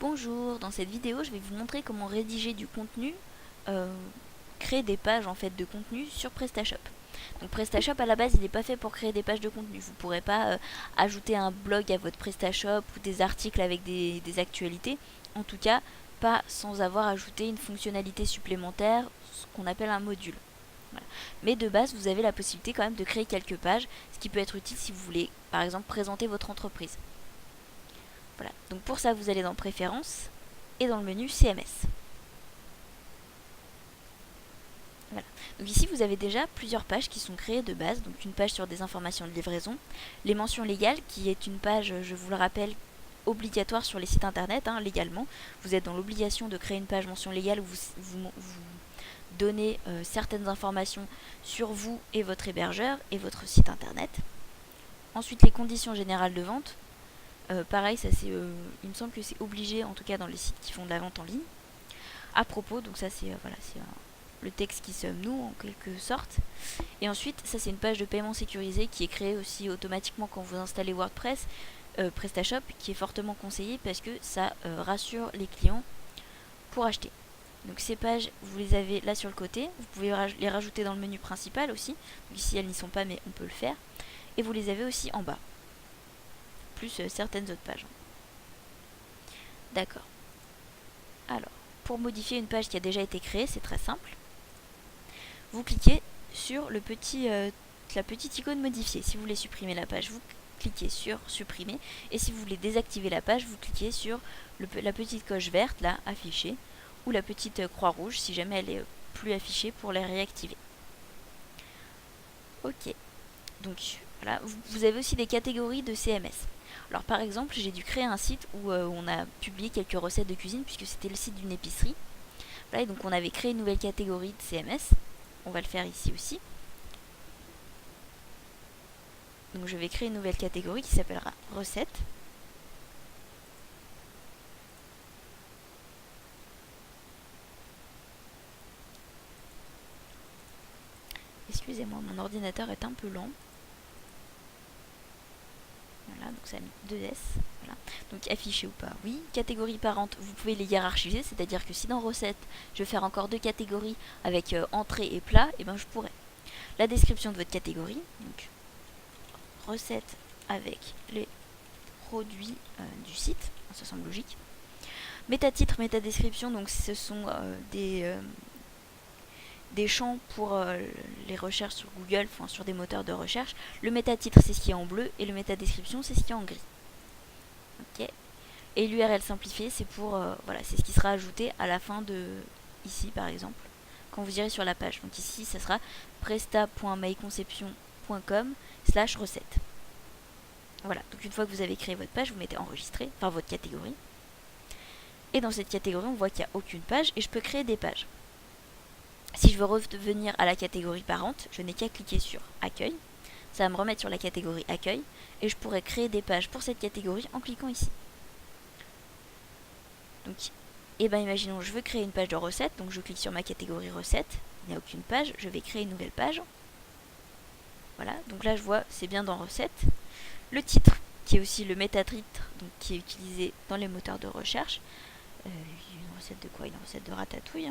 Bonjour, dans cette vidéo je vais vous montrer comment rédiger du contenu, créer des pages en fait de contenu sur PrestaShop. Donc PrestaShop à la base il n'est pas fait pour créer des pages de contenu, vous ne pourrez pas ajouter un blog à votre PrestaShop ou des articles avec des actualités, en tout cas pas sans avoir ajouté une fonctionnalité supplémentaire, ce qu'on appelle un module. Voilà. Mais de base vous avez la possibilité quand même de créer quelques pages, ce qui peut être utile si vous voulez par exemple présenter votre entreprise. Voilà, donc pour ça vous allez dans Préférences et dans le menu CMS. Voilà. Donc ici vous avez déjà plusieurs pages qui sont créées de base, donc une page sur des informations de livraison, les mentions légales qui est une page, je vous le rappelle, obligatoire sur les sites internet, légalement. Vous êtes dans l'obligation de créer une page mention légale où vous donnez certaines informations sur vous et votre hébergeur et votre site internet. Ensuite les conditions générales de vente. Pareil, ça c'est, il me semble que c'est obligé, en tout cas dans les sites qui font de la vente en ligne. À propos, donc ça c'est le texte qui sommes nous en quelque sorte. Et ensuite, ça c'est une page de paiement sécurisée qui est créée aussi automatiquement quand vous installez WordPress, PrestaShop, qui est fortement conseillé parce que ça rassure les clients pour acheter. Donc ces pages, vous les avez là sur le côté, vous pouvez les rajouter dans le menu principal aussi. Donc ici elles n'y sont pas mais on peut le faire. Et vous les avez aussi en bas. Plus certaines autres pages. D'accord. Alors, pour modifier une page qui a déjà été créée, c'est très simple. Vous cliquez sur la petite icône modifier. Si vous voulez supprimer la page, vous cliquez sur supprimer. Et si vous voulez désactiver la page, vous cliquez sur la petite coche verte, là, affichée, ou la petite croix rouge, si jamais elle est plus affichée, pour les réactiver. Ok. Donc, voilà. Vous avez aussi des catégories de CMS. Alors par exemple, j'ai dû créer un site où on a publié quelques recettes de cuisine puisque c'était le site d'une épicerie. Voilà, et donc on avait créé une nouvelle catégorie de CMS. On va le faire ici aussi. Donc je vais créer une nouvelle catégorie qui s'appellera recettes. Excusez-moi, mon ordinateur est un peu lent. Voilà, donc ça a mis 2S. Voilà. Donc affiché ou pas, oui. Catégorie parente, vous pouvez les hiérarchiser, c'est-à-dire que si dans recettes, je vais faire encore deux catégories avec entrée et plat, et ben je pourrais. La description de votre catégorie, donc recettes avec les produits du site, ça semble logique. Métatitre, métadescription, donc ce sont des champs pour les recherches sur Google, enfin sur des moteurs de recherche. Le métatitre c'est ce qui est en bleu et le métadescription c'est ce qui est en gris. Ok. Et l'URL simplifié c'est pour voilà, c'est ce qui sera ajouté à la fin de ici par exemple quand vous irez sur la page. Donc ici ça sera presta.myconception.com/recette. Voilà, donc une fois que vous avez créé votre page, vous mettez enregistrer, enfin votre catégorie. Et dans cette catégorie, on voit qu'il n'y a aucune page et je peux créer des pages. Si je veux revenir à la catégorie parente, je n'ai qu'à cliquer sur accueil. Ça va me remettre sur la catégorie accueil et je pourrais créer des pages pour cette catégorie en cliquant ici. Donc, imaginons, je veux créer une page de recettes, donc je clique sur ma catégorie recettes, il n'y a aucune page, je vais créer une nouvelle page. Voilà, donc là je vois, c'est bien dans recettes. Le titre, qui est aussi le métatitre, donc qui est utilisé dans les moteurs de recherche. Une recette de quoi? Une recette de ratatouille,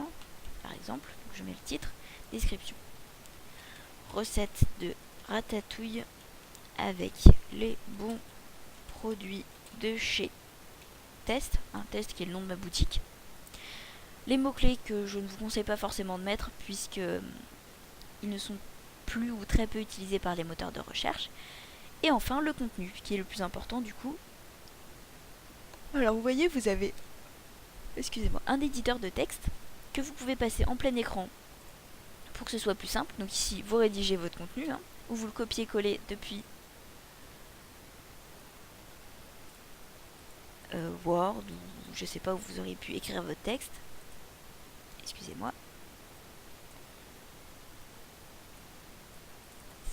par exemple. Donc je mets le titre, description. Recette de ratatouille avec les bons produits de chez Test. Test qui est le nom de ma boutique. Les mots-clés que je ne vous conseille pas forcément de mettre puisque ils ne sont plus ou très peu utilisés par les moteurs de recherche. Et enfin le contenu qui est le plus important du coup. Alors vous voyez, vous avez un éditeur de texte que vous pouvez passer en plein écran pour que ce soit plus simple. Donc ici, vous rédigez votre contenu, ou vous le copiez-collez depuis Word, ou je sais pas où vous auriez pu écrire votre texte. Excusez-moi.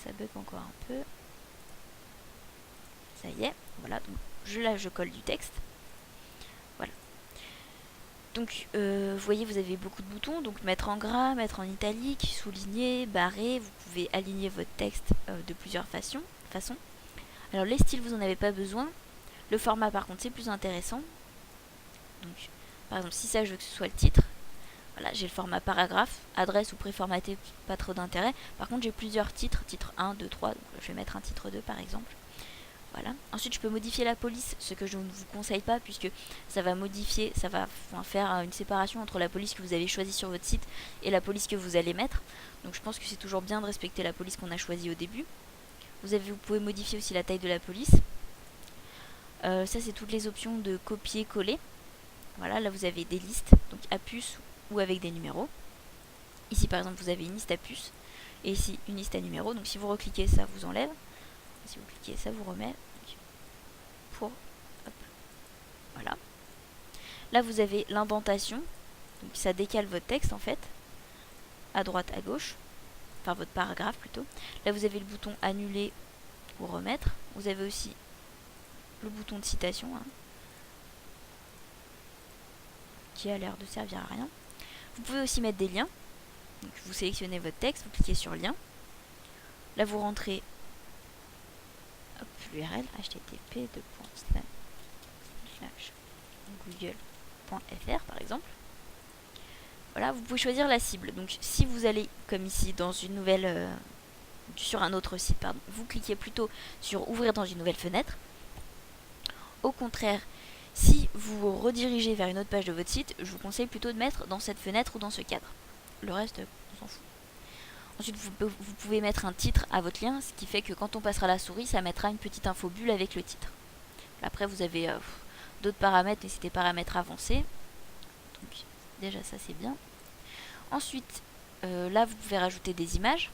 Ça bug encore un peu. Ça y est, voilà, donc je colle du texte. Voilà. Donc, vous voyez, vous avez beaucoup de boutons, donc mettre en gras, mettre en italique, souligner, barrer, vous pouvez aligner votre texte de plusieurs façons. Alors les styles, vous n'en avez pas besoin. Le format par contre c'est plus intéressant. Donc par exemple si ça je veux que ce soit le titre, voilà, j'ai le format paragraphe, adresse ou préformaté, pas trop d'intérêt. Par contre j'ai plusieurs titres, titre 1, 2, 3, donc je vais mettre un titre 2 par exemple. Voilà. Ensuite je peux modifier la police, ce que je ne vous conseille pas puisque ça va modifier, ça va faire une séparation entre la police que vous avez choisie sur votre site et la police que vous allez mettre. Donc je pense que c'est toujours bien de respecter la police qu'on a choisie au début. Vous pouvez modifier aussi la taille de la police. Ça c'est toutes les options de copier-coller. Voilà, là vous avez des listes, donc à puce ou avec des numéros. Ici par exemple vous avez une liste à puce et ici une liste à numéros. Donc si vous recliquez ça vous enlève. Si vous cliquez ça vous remet. Pour hop, voilà. Là vous avez l'indentation. Donc ça décale votre texte en fait. À droite, à gauche. Enfin votre paragraphe plutôt. Là vous avez le bouton annuler ou remettre. Vous avez aussi le bouton de citation. Qui a l'air de servir à rien. Vous pouvez aussi mettre des liens. Donc vous sélectionnez votre texte, vous cliquez sur lien. Là vous rentrez l'URL http://google.fr par exemple. Voilà, vous pouvez choisir la cible. Donc si vous allez comme ici dans une nouvelle sur un autre site, pardon, vous cliquez plutôt sur ouvrir dans une nouvelle fenêtre. Au contraire, si vous vous redirigez vers une autre page de votre site, je vous conseille plutôt de mettre dans cette fenêtre ou dans ce cadre. Le reste, on s'en fout. Ensuite, vous pouvez mettre un titre à votre lien, ce qui fait que quand on passera la souris, ça mettra une petite info bulle avec le titre. Après, vous avez d'autres paramètres, mais c'est des paramètres avancés. Donc, déjà, ça, c'est bien. Ensuite, là, vous pouvez rajouter des images.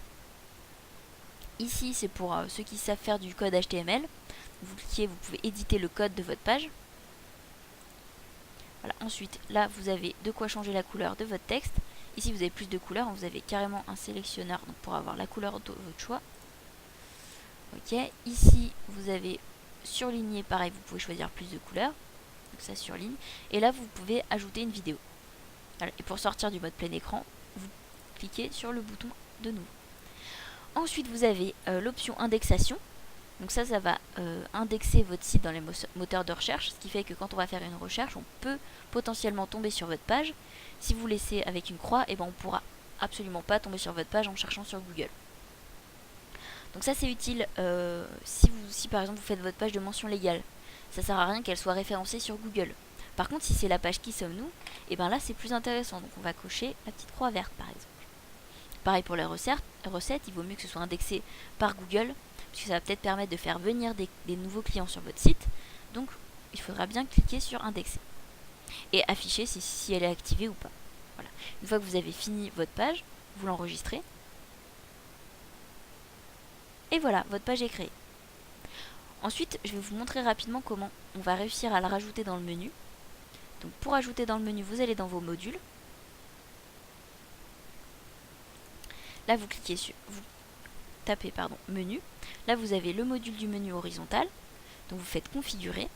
Ici, c'est pour ceux qui savent faire du code HTML. Vous cliquez, vous pouvez éditer le code de votre page. Voilà. Ensuite, là, vous avez de quoi changer la couleur de votre texte. Ici, vous avez plus de couleurs. Vous avez carrément un sélectionneur donc pour avoir la couleur de votre choix. Ok. Ici, vous avez surligné. Pareil, vous pouvez choisir plus de couleurs. Donc ça surligne. Et là, vous pouvez ajouter une vidéo. Voilà. Et pour sortir du mode plein écran, vous cliquez sur le bouton de nouveau. Ensuite, vous avez l'option indexation. Donc ça va indexer votre site dans les moteurs de recherche, ce qui fait que quand on va faire une recherche, on peut potentiellement tomber sur votre page. Si vous laissez avec une croix, et ben on pourra absolument pas tomber sur votre page en cherchant sur Google. Donc ça c'est utile si par exemple vous faites votre page de mention légale. Ça sert à rien qu'elle soit référencée sur Google. Par contre si c'est la page Qui sommes-nous, et ben là c'est plus intéressant. Donc on va cocher la petite croix verte par exemple. Pareil pour les recettes, il vaut mieux que ce soit indexé par Google, puisque ça va peut-être permettre de faire venir des nouveaux clients sur votre site. Donc il faudra bien cliquer sur indexer et afficher si elle est activée ou pas. Voilà. Une fois que vous avez fini votre page, vous l'enregistrez et voilà, votre page est créée. Ensuite, je vais vous montrer rapidement comment on va réussir à la rajouter dans le menu. Donc pour ajouter dans le menu, vous allez dans vos modules. Là, vous cliquez sur, vous tapez menu. Là, vous avez le module du menu horizontal. Donc vous faites configurer.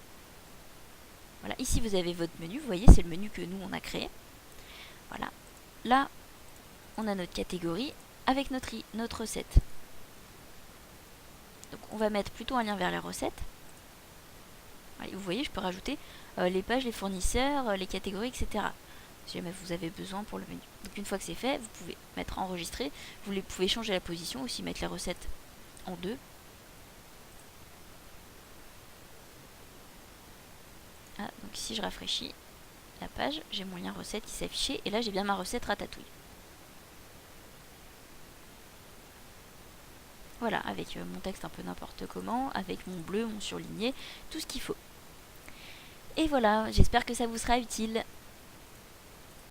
Voilà, ici vous avez votre menu. Vous voyez, c'est le menu que nous on a créé. Voilà. Là, on a notre catégorie avec notre recette. Donc on va mettre plutôt un lien vers les recettes. Voilà, vous voyez, je peux rajouter les pages, les fournisseurs, les catégories, etc. Si jamais vous avez besoin pour le menu. Donc une fois que c'est fait, vous pouvez mettre enregistrer. Vous pouvez changer la position, aussi mettre les recettes en 2. Ah, donc ici je rafraîchis la page, j'ai mon lien recette qui s'affichait et là j'ai bien ma recette ratatouille. Voilà, avec mon texte un peu n'importe comment, avec mon bleu, mon surligné, tout ce qu'il faut. Et voilà, j'espère que ça vous sera utile.